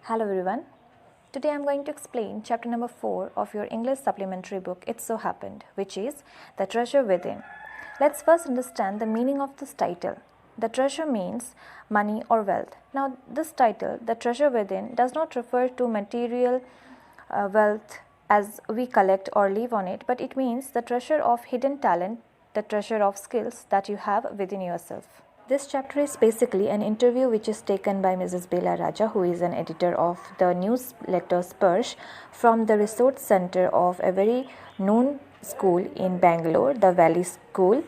Hello everyone. Today I am going to explain chapter number 4 of your English supplementary book It So Happened, which is The Treasure Within. Let's first understand the meaning of this title. The treasure means money or wealth. Now this title, The Treasure Within, does not refer to material wealth as we collect or live on it, but it means the treasure of hidden talent, the treasure of skills that you have within yourself. This chapter is basically an interview which is taken by Mrs. Bela Raja, who is an editor of the newsletter Sparsh, from the resource center of a very known school in Bangalore, the Valley School.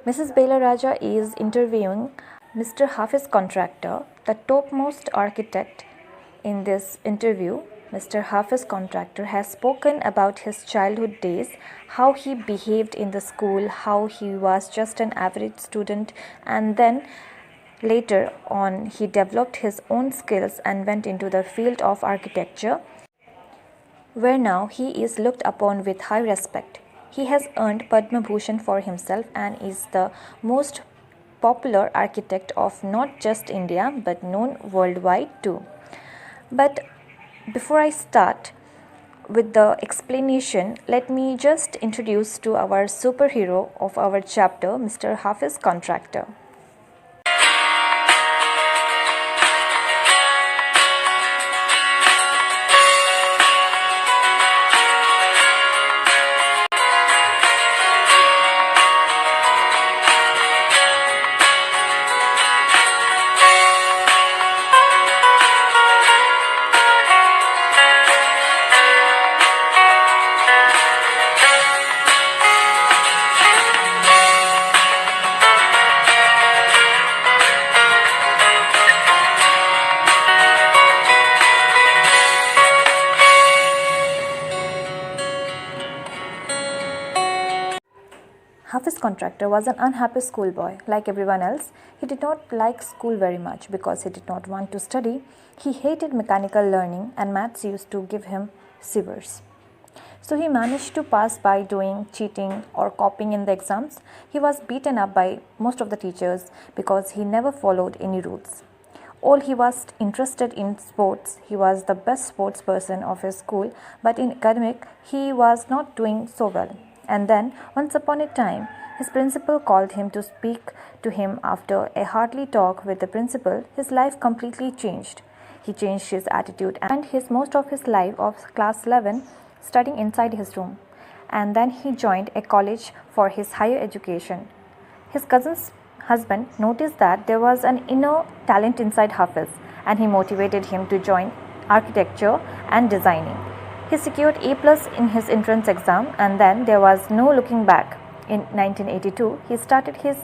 Mrs. Bela Raja is interviewing Mr. Hafiz Contractor, the topmost architect. In this interview, Mr. Hafiz Contractor has spoken about his childhood days, how he behaved in the school, how he was just an average student, and then later on he developed his own skills and went into the field of architecture, where now he is looked upon with high respect. He has earned Padma Bhushan for himself and is the most popular architect of not just India but known worldwide too. But before I start with the explanation, let me just introduce to our superhero of our chapter, Mr. Hafiz Contractor. Hafiz Contractor was an unhappy schoolboy. Like everyone else, he did not like school very much because he did not want to study. He hated mechanical learning and maths used to give him shivers. So he managed to pass by doing cheating or copying in the exams. He was beaten up by most of the teachers because he never followed any rules. All he was interested in sports. He was the best sports person of his school, but in academic he was not doing so well. And then, once upon a time, his principal called him to speak to him. After a hearty talk with the principal, his life completely changed. He changed his attitude and his most of his life of class 11 studying inside his room. And then he joined a college for his higher education. His cousin's husband noticed that there was an inner talent inside Hafiz, and he motivated him to join architecture and designing. He secured A+ in his entrance exam, and then there was no looking back. In 1982, he started his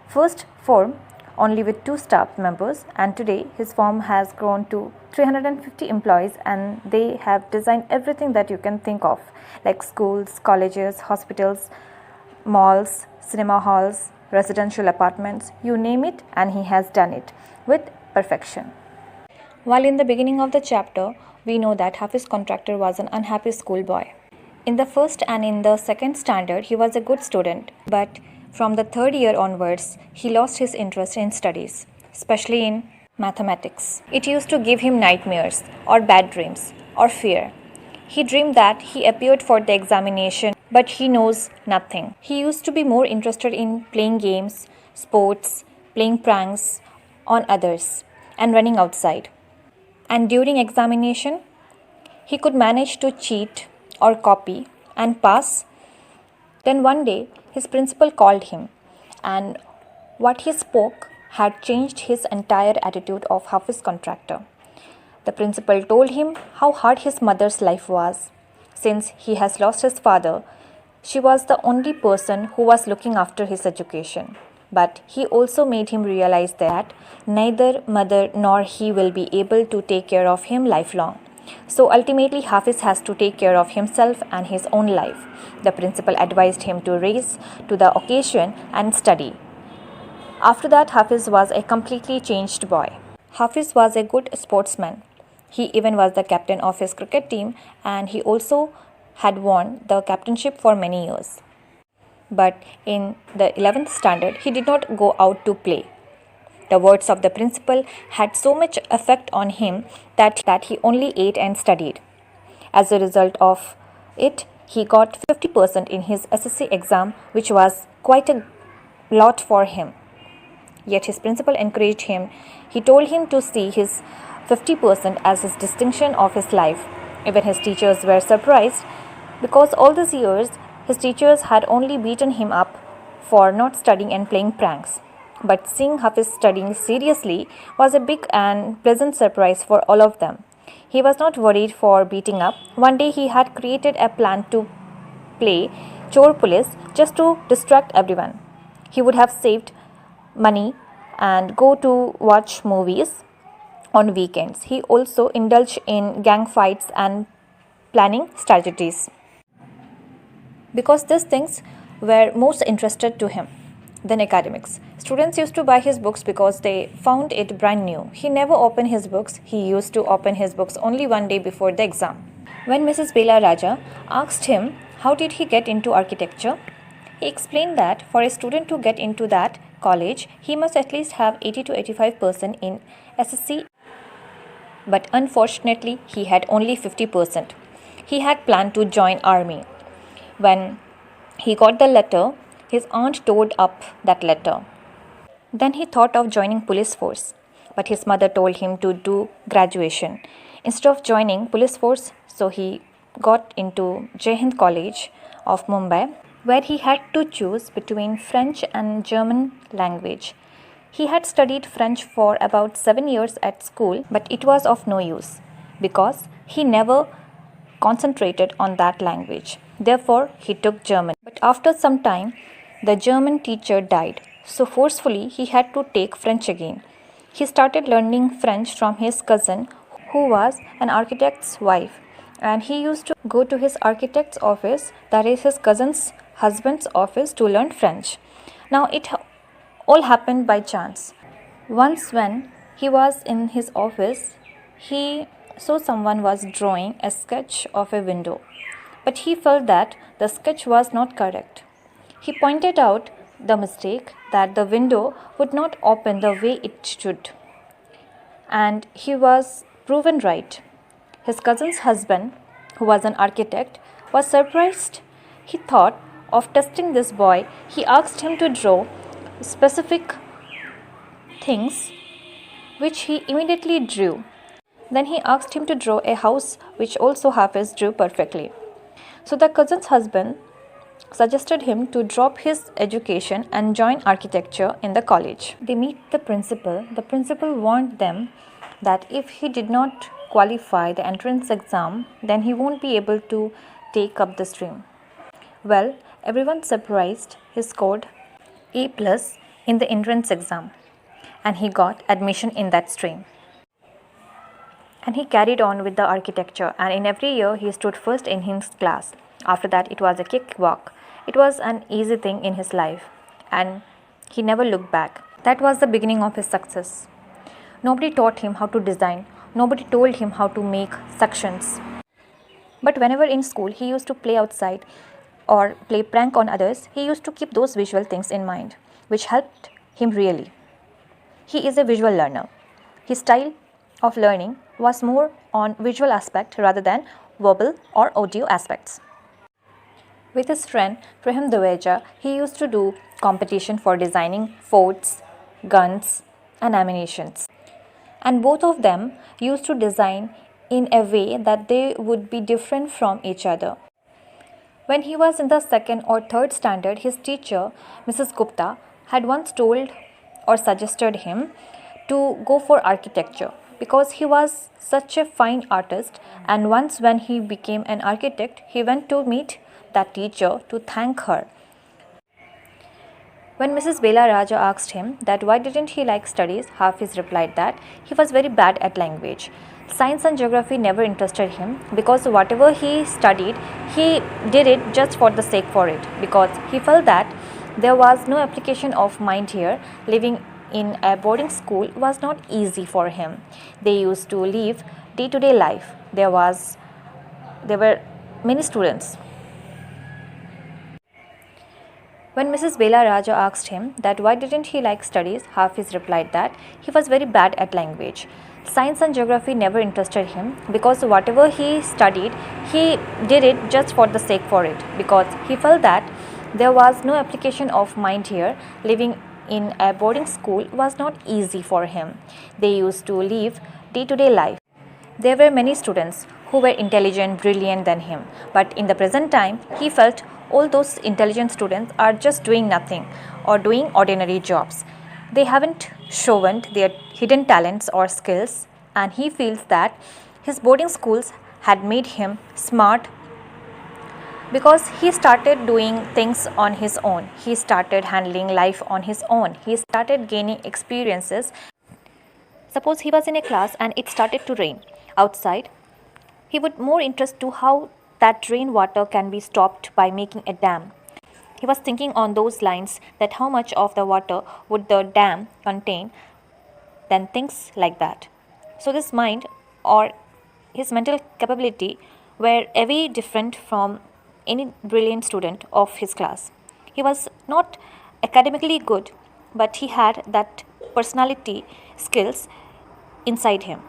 first firm only with 2 staff members, and today his firm has grown to 350 employees, and they have designed everything that you can think of, like schools, colleges, hospitals, malls, cinema halls, residential apartments, you name it, and he has done it with perfection. While in the beginning of the chapter, we know that Hafiz Contractor was an unhappy schoolboy. In the first and in the second standard, he was a good student, but from the third year onwards, he lost his interest in studies, especially in mathematics. It used to give him nightmares or bad dreams or fear. He dreamed that he appeared for the examination, but he knows nothing. He used to be more interested in playing games, sports, playing pranks on others, and running outside. And during examination, he could manage to cheat or copy and pass. Then one day, his principal called him, and what he spoke had changed his entire attitude of Hafiz Contractor. The principal told him how hard his mother's life was. Since he has lost his father, she was the only person who was looking after his education. But he also made him realize that neither mother nor he will be able to take care of him lifelong. So ultimately, Hafiz has to take care of himself and his own life. The principal advised him to rise to the occasion and study. After that, Hafiz was a completely changed boy. Hafiz was a good sportsman. He even was the captain of his cricket team, and he also had won the captainship for many years. But in the 11th standard, he did not go out to play. The words of the principal had so much effect on him that he only ate and studied. As a result of it, he got 50% in his SSC exam, which was quite a lot for him. Yet his principal encouraged him. He told him to see his 50% as his distinction of his life. Even his teachers were surprised because all these years his teachers had only beaten him up for not studying and playing pranks. But seeing Hafiz studying seriously was a big and pleasant surprise for all of them. He was not worried for beating up. One day he had created a plan to play chore police just to distract everyone. He would have saved money and go to watch movies on weekends. He also indulged in gang fights and planning strategies because these things were most interested to him than academics. Students used to buy his books because they found it brand new. He never opened his books. He used to open his books only one day before the exam. When Mrs. Bela Raja asked him how did he get into architecture, he explained that for a student to get into that college, he must at least have 80 to 85% in SSC. But unfortunately, he had only 50%. He had planned to join army. When he got the letter, his aunt tore up that letter. Then he thought of joining police force, but his mother told him to do graduation instead of joining police force. So he got into Jai Hind College of Mumbai, where he had to choose between French and German language. He had studied French for about 7 years at school, but it was of no use because he never concentrated on that language. Therefore, he took German. But after some time, the German teacher died, so forcefully he had to take French again. He started learning French from his cousin, who was an architect's wife, and he used to go to his architect's office, that is his cousin's husband's office, to learn French. Now it all happened by chance. Once when he was in his office, he saw someone was drawing a sketch of a window, but he felt that the sketch was not correct. He pointed out the mistake, that the window would not open the way it should, and he was proven right. His cousin's husband, who was an architect, was surprised. He thought of testing this boy. He asked him to draw specific things, which he immediately drew. Then he asked him to draw a house, which also Hafiz drew perfectly. So the cousin's husband suggested him to drop his education and join architecture in the college. They meet the principal. The principal warned them that if he did not qualify the entrance exam, then he won't be able to take up the stream. Well, everyone surprised. He scored A+ in the entrance exam and he got admission in that stream. And he carried on with the architecture, and in every year he stood first in his class. After that, it was a cakewalk. It was an easy thing in his life, and he never looked back. That was the beginning of his success. Nobody taught him how to design. Nobody told him how to make sections. But whenever in school he used to play outside or play prank on others, he used to keep those visual things in mind, which helped him really. He is a visual learner. His style of learning was more on visual aspect rather than verbal or audio aspects. With his friend Prahim Duweja, he used to do competition for designing forts, guns and ammunitions. And both of them used to design in a way that they would be different from each other. When he was in the 2nd or 3rd standard, his teacher, Mrs. Gupta, had once told or suggested him to go for architecture because he was such a fine artist, and once when he became an architect, he went to meet that teacher to thank her. When Mrs. Bela Raja asked him that why didn't he like studies, Hafiz replied that he was very bad at language. Science and geography never interested him because whatever he studied, he did it just for the sake for it, because he felt that there was no application of mind here. Living in a boarding school was not easy for him. They used to live day-to-day life. There were many students. When Mrs. Bela Raja asked him that why didn't he like studies, Hafiz replied that he was very bad at language. Science and geography never interested him because whatever he studied, he did it just for the sake for it, because he felt that there was no application of mind here. Living in a boarding school was not easy for him. They used to live day-to-day life. There were many students who were intelligent, brilliant than him, but in the present time, he felt all those intelligent students are just doing nothing or doing ordinary jobs. They haven't shown their hidden talents or skills, and he feels that his boarding schools had made him smart because he started doing things on his own. He started handling life on his own. He started gaining experiences. Suppose he was in a class and it started to rain outside. He would more interest to how that rainwater can be stopped by making a dam. He was thinking on those lines that how much of the water would the dam contain, then things like that. So this mind or his mental capability were very different from any brilliant student of his class. He was not academically good, but he had that personality skills inside him,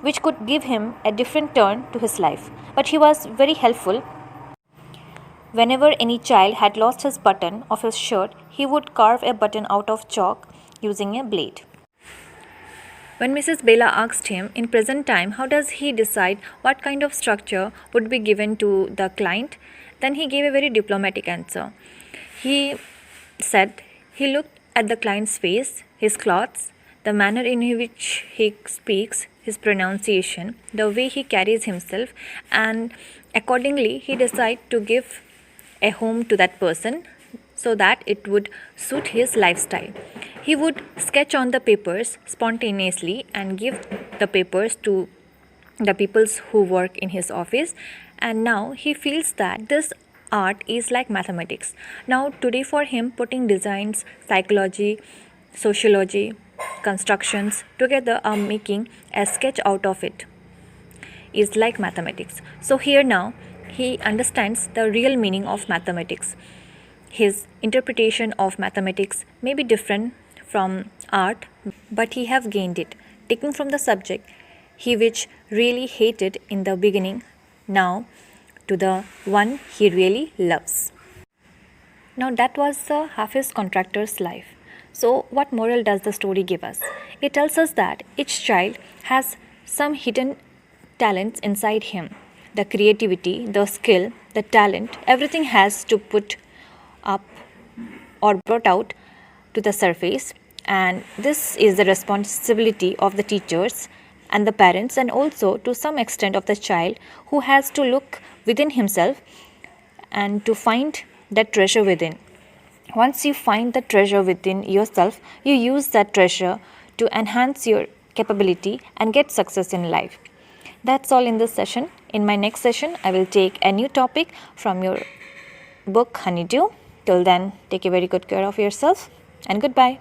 which could give him a different turn to his life. But he was very helpful. Whenever any child had lost his button of his shirt, he would carve a button out of chalk using a blade. When Mrs. Bela asked him in present time how does he decide what kind of structure would be given to the client, then he gave a very diplomatic answer. He said he looked at the client's face, his clothes, the manner in which he speaks, his pronunciation, the way he carries himself, and accordingly he decided to give a home to that person so that it would suit his lifestyle. He would sketch on the papers spontaneously and give the papers to the peoples who work in his office, and now he feels that this art is like mathematics. Now today for him, putting designs, psychology, sociology, constructions together are making a sketch out of it is like mathematics. So here now he understands the real meaning of mathematics. His interpretation of mathematics may be different from art, but he have gained it, taking from the subject he which really hated in the beginning now to the one he really loves. Now that was the Hafiz contractor's life. So what moral does the story give us? It tells us that each child has some hidden talents inside him. The creativity, the skill, the talent, everything has to put up or brought out to the surface, and this is the responsibility of the teachers and the parents, and also to some extent of the child, who has to look within himself and to find that treasure within. Once you find the treasure within yourself, you use that treasure to enhance your capability and get success in life. That's all in this session. In my next session, I will take a new topic from your book Honeydew. Till then, take a very good care of yourself and goodbye.